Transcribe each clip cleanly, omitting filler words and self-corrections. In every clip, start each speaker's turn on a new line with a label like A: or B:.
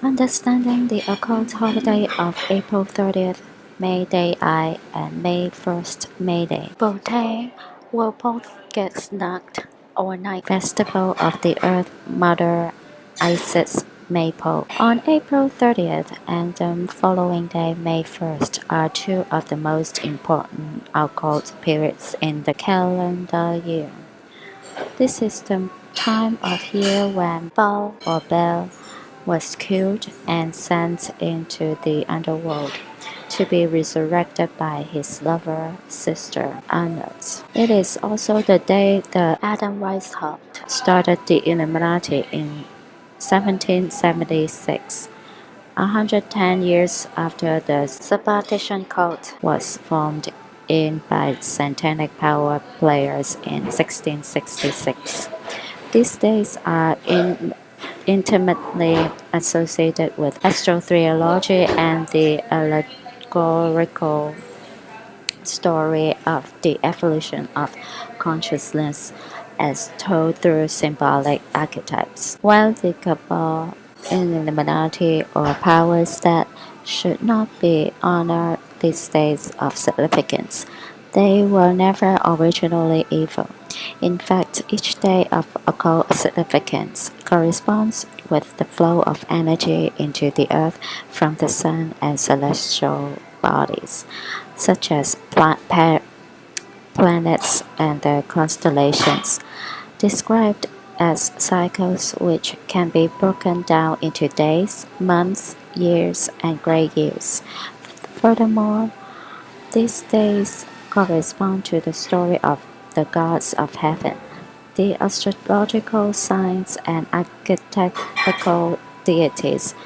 A: Understanding the occult holiday of April 30th, May Day I, and May 1st, May Day. Both will both get snugged or night festival of the Earth Mother Isis Maypole. On April 30th and the following day, May 1st, are two of the most important occult periods in the calendar year. This is the time of year when Baal or Bel was killed and sent into the underworld to be resurrected by his lover sister Anat. It is also the day the Adam Weishaupt started the Illuminati in 1776, 110 years after the Sabbatation cult was formed in by Satanic power players in 1666. These days are intimately associated with astrotheology and the allegorical story of the evolution of consciousness as told through symbolic archetypes. While the Cabal, Illuminati, or powers that should not be honored these days of significance, they were never originally evil. In fact, each day of occult significance corresponds with the flow of energy into the earth from the sun and celestial bodies, such as planets and their constellations, described as cycles which can be broken down into days, months, years, and great years. Furthermore, these days correspond to the story of the gods of heaven, the astrological signs and archetypical deities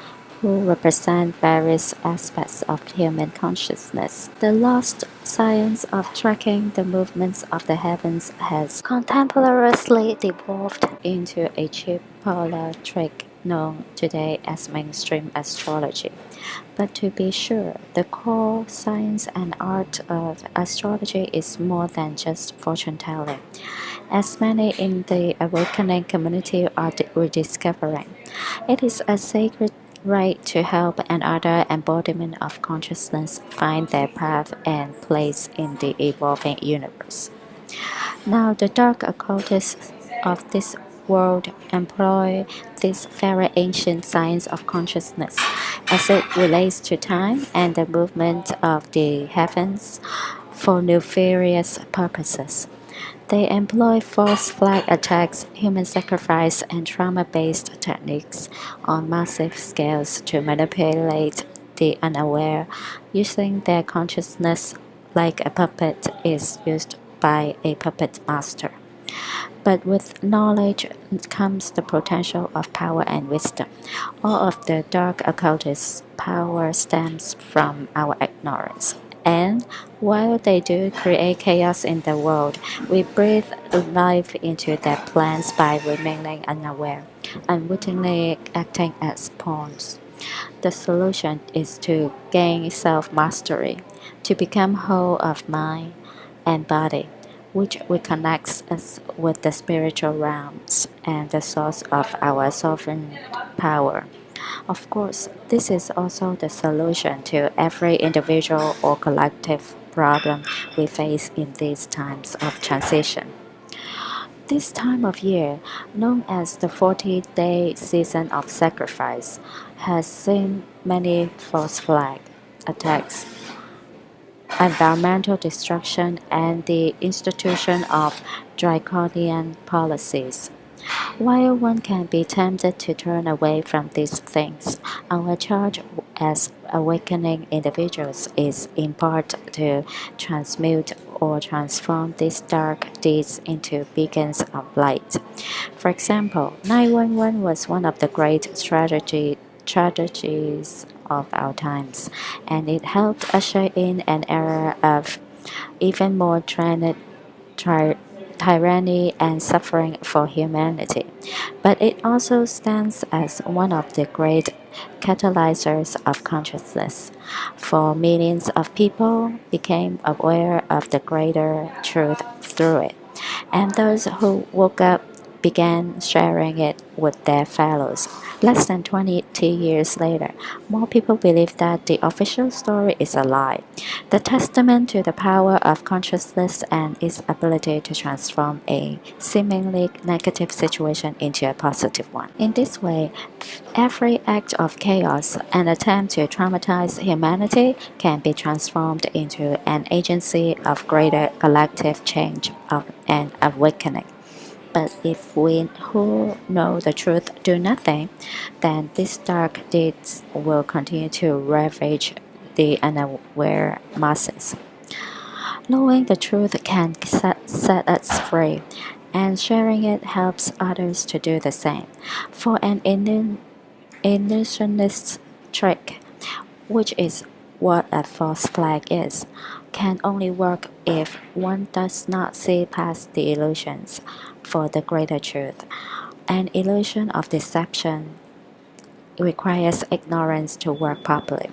A: who represent various aspects of human consciousness. The lost science of tracking the movements of the heavens has contemporaneously devolved into a cheap parlor trick known today as mainstream astrology. But to be sure, the core science and art of astrology is more than just fortune telling, as many in the awakening community are rediscovering. It is a sacred right to help another embodiment of consciousness find their path and place in the evolving universe. Now, the dark occultists of this world employ this very ancient science of consciousness as it relates to time and the movement of the heavens for nefarious purposes. They employ false flag attacks, human sacrifice, and trauma-based techniques on massive scales to manipulate the unaware, using their consciousness like a puppet is used by a puppet master. But with knowledge comes the potential of power and wisdom. All of the dark occultists' power stems from our ignorance. And while they do create chaos in the world, we breathe life into their plans by remaining unaware, unwittingly acting as pawns. The solution is to gain self mastery, to become whole of mind and body, which reconnects us with the spiritual realms and the source of our sovereign power. Of course, this is also the solution to every individual or collective problem we face in these times of transition. This time of year, known as the 40-day season of sacrifice, has seen many false flag attacks, environmental destruction, and the institution of draconian policies. While one can be tempted to turn away from these things, our charge as awakening individuals is in part to transmute or transform these dark deeds into beacons of light. For example, 911 was one of the great tragedies of our times, and it helped usher in an era of even more tyranny and suffering for humanity. But it also stands as one of the great catalyzers of consciousness, for millions of people became aware of the greater truth through it, and those who woke up began sharing it with their fellows. Less than 20 years later, more people believe that the official story is a lie, the testament to the power of consciousness and its ability to transform a seemingly negative situation into a positive one. In this way, every act of chaos, an attempt to traumatize humanity, can be transformed into an agency of greater collective change and awakening. But if we who know the truth do nothing, then these dark deeds will continue to ravage the unaware masses. Knowing the truth can set us free, and sharing it helps others to do the same. For an illusionist trick, which is what a false flag is, can only work if one does not see past the illusions for the greater truth. An illusion of deception requires ignorance to work properly.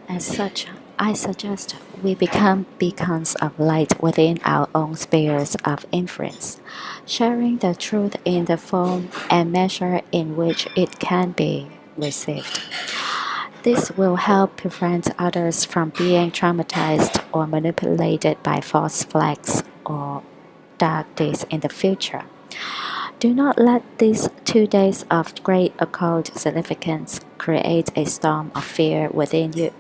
A: As such, I suggest we become beacons of light within our own spheres of influence, sharing the truth in the form and measure in which it can be received. This will help prevent others from being traumatized or manipulated by false flags or dark days in the future. Do not let these 2 days of great occult significance create a storm of fear within you,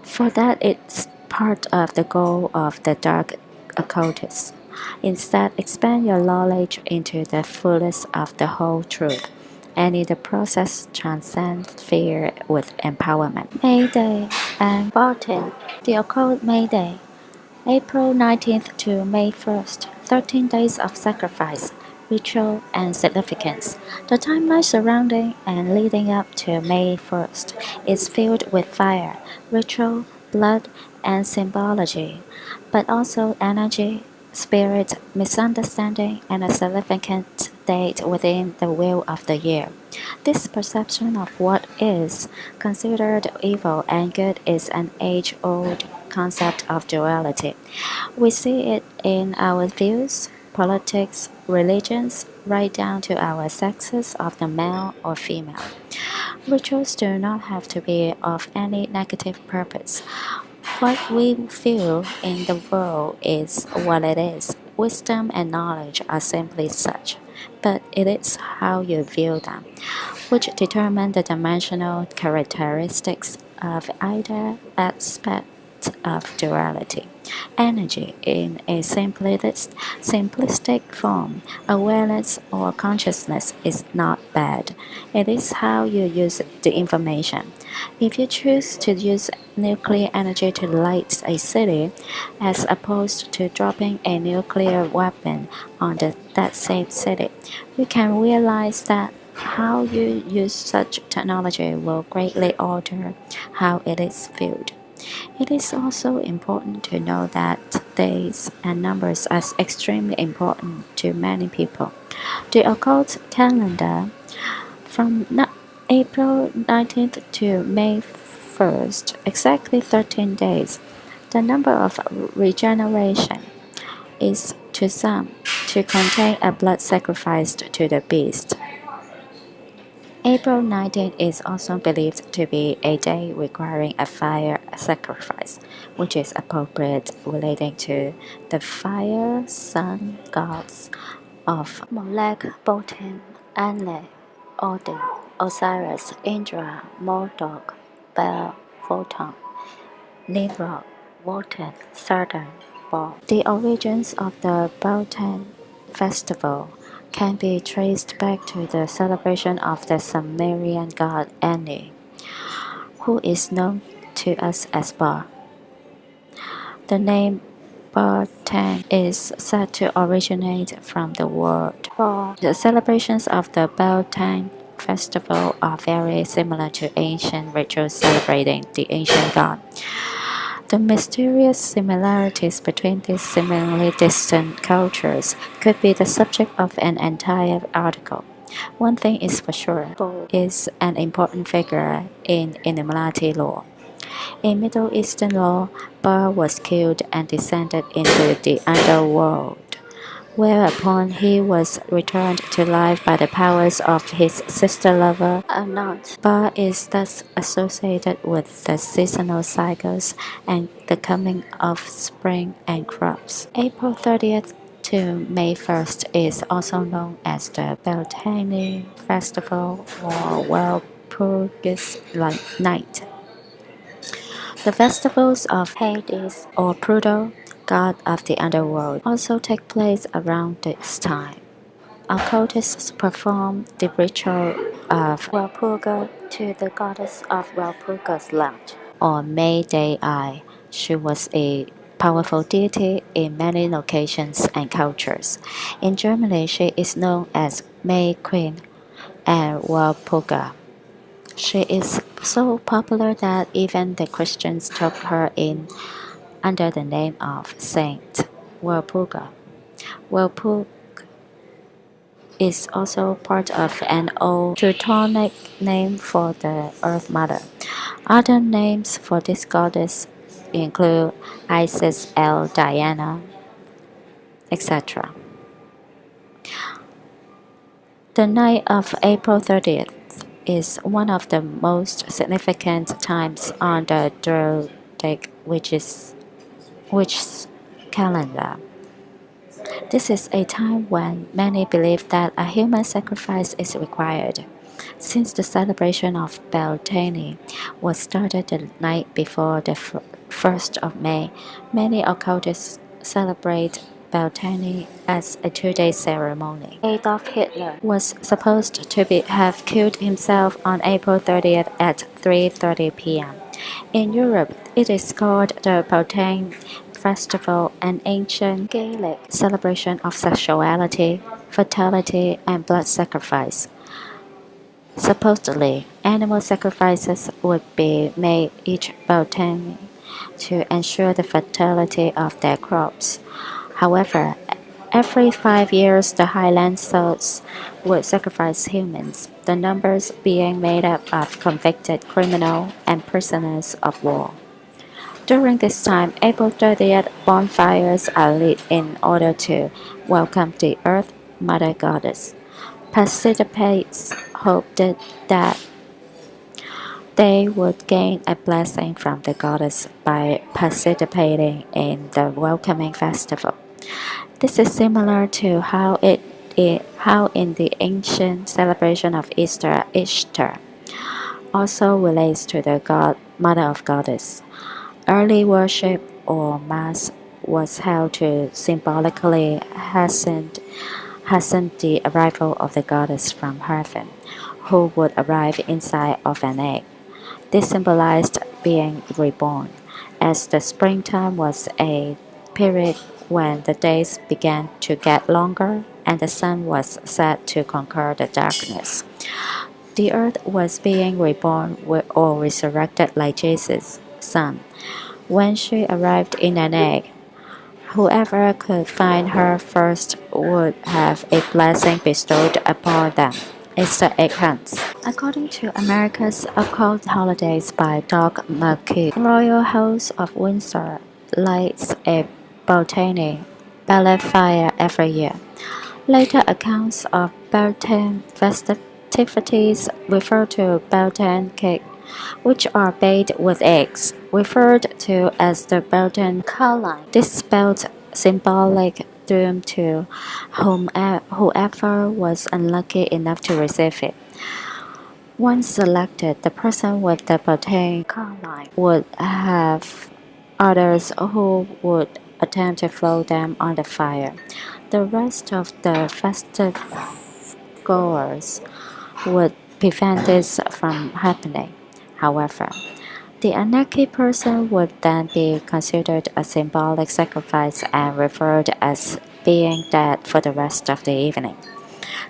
A: for that is part of the goal of the dark occultists. Instead, expand your knowledge into the fullest of the whole truth, and in the process transcend fear with empowerment. May Day and 14. The Occult May Day, April 19th to May 1st, 13 days of sacrifice, ritual, and significance. The timeline surrounding and leading up to May 1st is filled with fire, ritual, blood, and symbology, but also energy, spirit, misunderstanding, and a significant date within the wheel of the year. This perception of what is considered evil and good is an age-old concept of duality. We see it in our views, politics, religions, right down to our sexes of the male or female. Rituals do not have to be of any negative purpose. What we feel in the world is what it is. Wisdom and knowledge are simply such, but it is how you view them, which determine the dimensional characteristics of either aspect of duality. Energy in a simplistic form, awareness or consciousness is not bad. It is how you use the information. If you choose to use nuclear energy to light a city, as opposed to dropping a nuclear weapon on that same city, you can realize that how you use such technology will greatly alter how it is viewed. It is also important to know that days and numbers are extremely important to many people. The occult calendar from April 19th to May 1st, exactly 13 days. The number of regeneration is to some to contain a blood sacrificed to the beast. April 19 is also believed to be a day requiring a fire sacrifice, which is appropriate relating to the fire sun gods of Molech, Botan, Anle, Odin, Osiris, Indra, Marduk, Bel, Photon, Nimrod, Wotan, Saturn, Baal. The origins of the Botan festival can be traced back to the celebration of the Sumerian god Anu, who is known to us as Ba. The name Botan is said to originate from the word Ba. The celebrations of the Botan festival are very similar to ancient rituals celebrating the ancient god. The mysterious similarities between these seemingly distant cultures could be the subject of an entire article. One thing is for sure, Bo is an important figure in Illuminati law. In Middle Eastern law, Ba was killed and descended into the underworld, whereupon he was returned to life by the powers of his sister lover, Occult. Ba is thus associated with the seasonal cycles and the coming of spring and crops. April 30th to May 1st is also known as the Beltane Festival or Walpurgis Night. The festivals of Hades or Pluto, god of the underworld, also take place around this time. Occultists perform the ritual of Walpurga to the goddess of Walpurga's land, or May Dei. She was a powerful deity in many locations and cultures. In Germany, she is known as May Queen and Walpurga. She is so popular that even the Christians took her in under the name of Saint Walpurga. Walpurga is also part of an old Teutonic name for the Earth Mother. Other names for this goddess include Isis, El, Diana, etc. The night of April 30th is one of the most significant times on the Druidic witch's calendar. This is a time when many believe that a human sacrifice is required. Since the celebration of Beltane was started the night before the 1st of May, many occultists celebrate Beltane as a two-day ceremony. Adolf Hitler was supposed to have killed himself on April 30th at 3:30 p.m. In Europe, it is called the Beltane Festival, an ancient Gaelic celebration of sexuality, fertility, and blood sacrifice. Supposedly, animal sacrifices would be made each Beltane to ensure the fertility of their crops. However, every 5 years the Highland Celts would sacrifice humans, the numbers being made up of convicted criminals and prisoners of war. During this time, April 30th bonfires are lit in order to welcome the Earth Mother Goddess. Participants hoped that they would gain a blessing from the goddess by participating in the welcoming festival. This is similar to how in the ancient celebration of Easter also relates to the Mother of Goddess. Early worship or mass was held to symbolically hasten the arrival of the goddess from heaven, who would arrive inside of an egg. This symbolized being reborn, as the springtime was a period when the days began to get longer and the sun was set to conquer the darkness. The earth was being reborn or resurrected like Jesus' son. When she arrived in an egg, whoever could find her first would have a blessing bestowed upon them. EasterEgg hunts. According to America's Occult Holidays by Doug McKee, Royal House of Windsor lights a Beltane ballet fire every year. Later accounts of Beltane festivities refer to Beltane cake, which are baked with eggs, referred to as the Beltane Carline. This spelled symbolic doom to whoever was unlucky enough to receive it. Once selected, the person with the Beltane Carline would have others who would attempt to throw them on the fire. The rest of the festive goers would prevent this from happening. However, the unlucky person would then be considered a symbolic sacrifice and referred as being dead for the rest of the evening.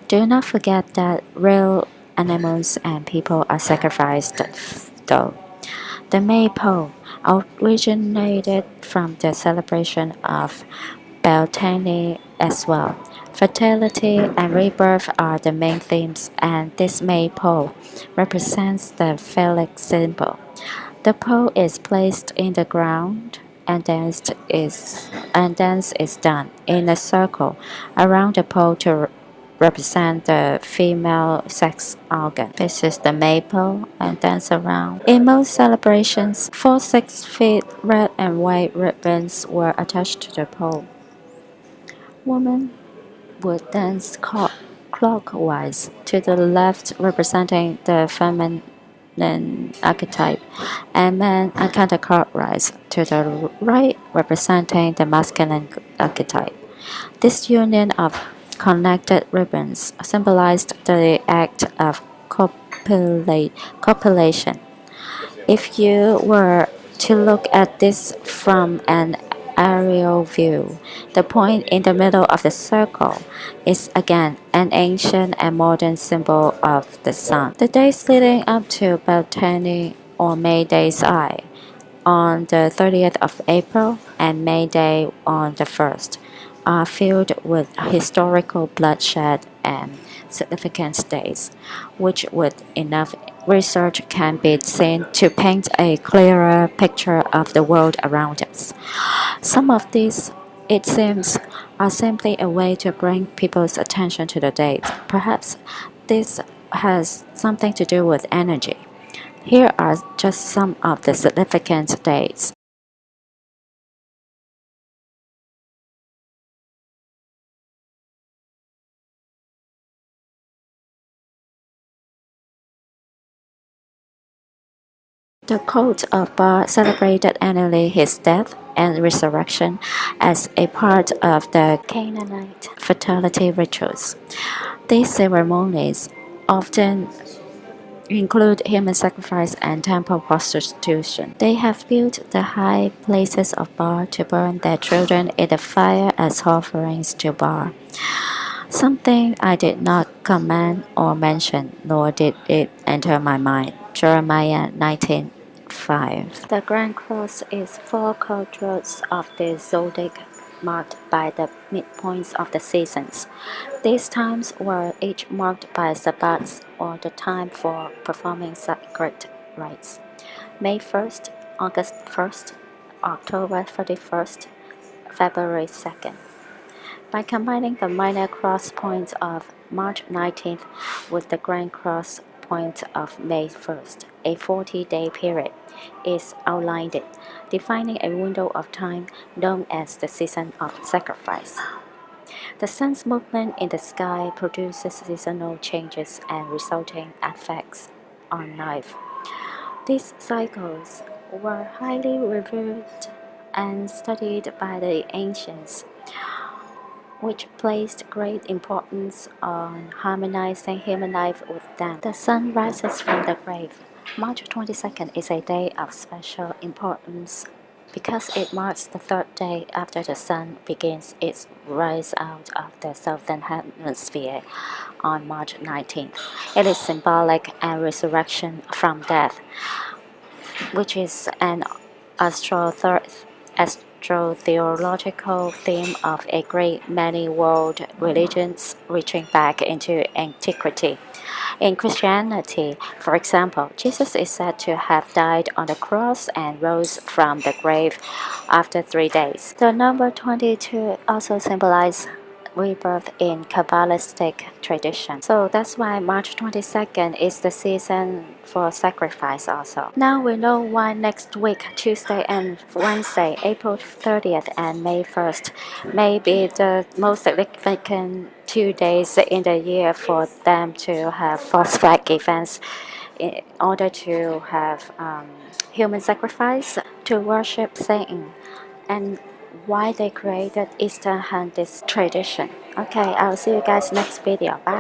A: Do not forget that real animals and people are sacrificed, though. The maypole originated from the celebration of Beltane as well. Fertility and rebirth are the main themes, and this maypole represents the phallic symbol. The pole is placed in the ground dance is done in a circle around the pole to represent the female sex organ. This is the maypole and dance around. In most celebrations, 4 6-feet red and white ribbons were attached to the pole. Women would dance clockwise to the left, representing the feminine archetype, and men are counterclockwise to the right, representing the masculine archetype. This union of connected ribbons symbolized the act of copulation. If you were to look at this from an aerial view, the point in the middle of the circle is again an ancient and modern symbol of the sun. The days leading up to Beltane or May Day's Eye on the 30th of April and May Day on the 1st are filled with historical bloodshed and significant days, which with enough research can be seen to paint a clearer picture of the world around us. Some of these, it seems, are simply a way to bring people's attention to the date. Perhaps this has something to do with energy. Here are just some of the significant dates. The cult of Bar celebrated annually his death and resurrection as a part of the Canaanite fertility rituals. These ceremonies often include human sacrifice and temple prostitution. They have built the high places of Bar to burn their children in the fire as offerings to Bar. Something I did not comment or mention, nor did it enter my mind. Jeremiah 19:5. The Grand Cross is 4 quadrants of the zodiac marked by the midpoints of the seasons. These times were each marked by Sabbats or the time for performing sacred rites. May 1st, August 1st, October 31st, February 2nd. By combining the minor cross points of March 19th with the Grand Cross point of May 1st, a 40-day period is outlined, defining a window of time known as the season of sacrifice. The sun's movement in the sky produces seasonal changes and resulting effects on life. These cycles were highly revered and studied by the ancients, which placed great importance on harmonizing human life with them. The sun rises from the grave. March 22nd is a day of special importance because it marks the 3rd day after the sun begins its rise out of the southern hemisphere on March 19th. It is symbolic and resurrection from death, which is an astrotheological theme of a great many world religions reaching back into antiquity. In Christianity, for example, Jesus is said to have died on the cross and rose from the grave after 3 days. The number 22 also symbolizes rebirth in Kabbalistic tradition. So that's why March 22nd is the season for sacrifice also. Now we know why next week, Tuesday and Wednesday, April 30th and May 1st, may be the most significant 2 days in the year for them to have false flag events in order to have human sacrifice to worship Satan, and why they created Easter hunt this tradition. Okay, I'll see you guys next video. Bye.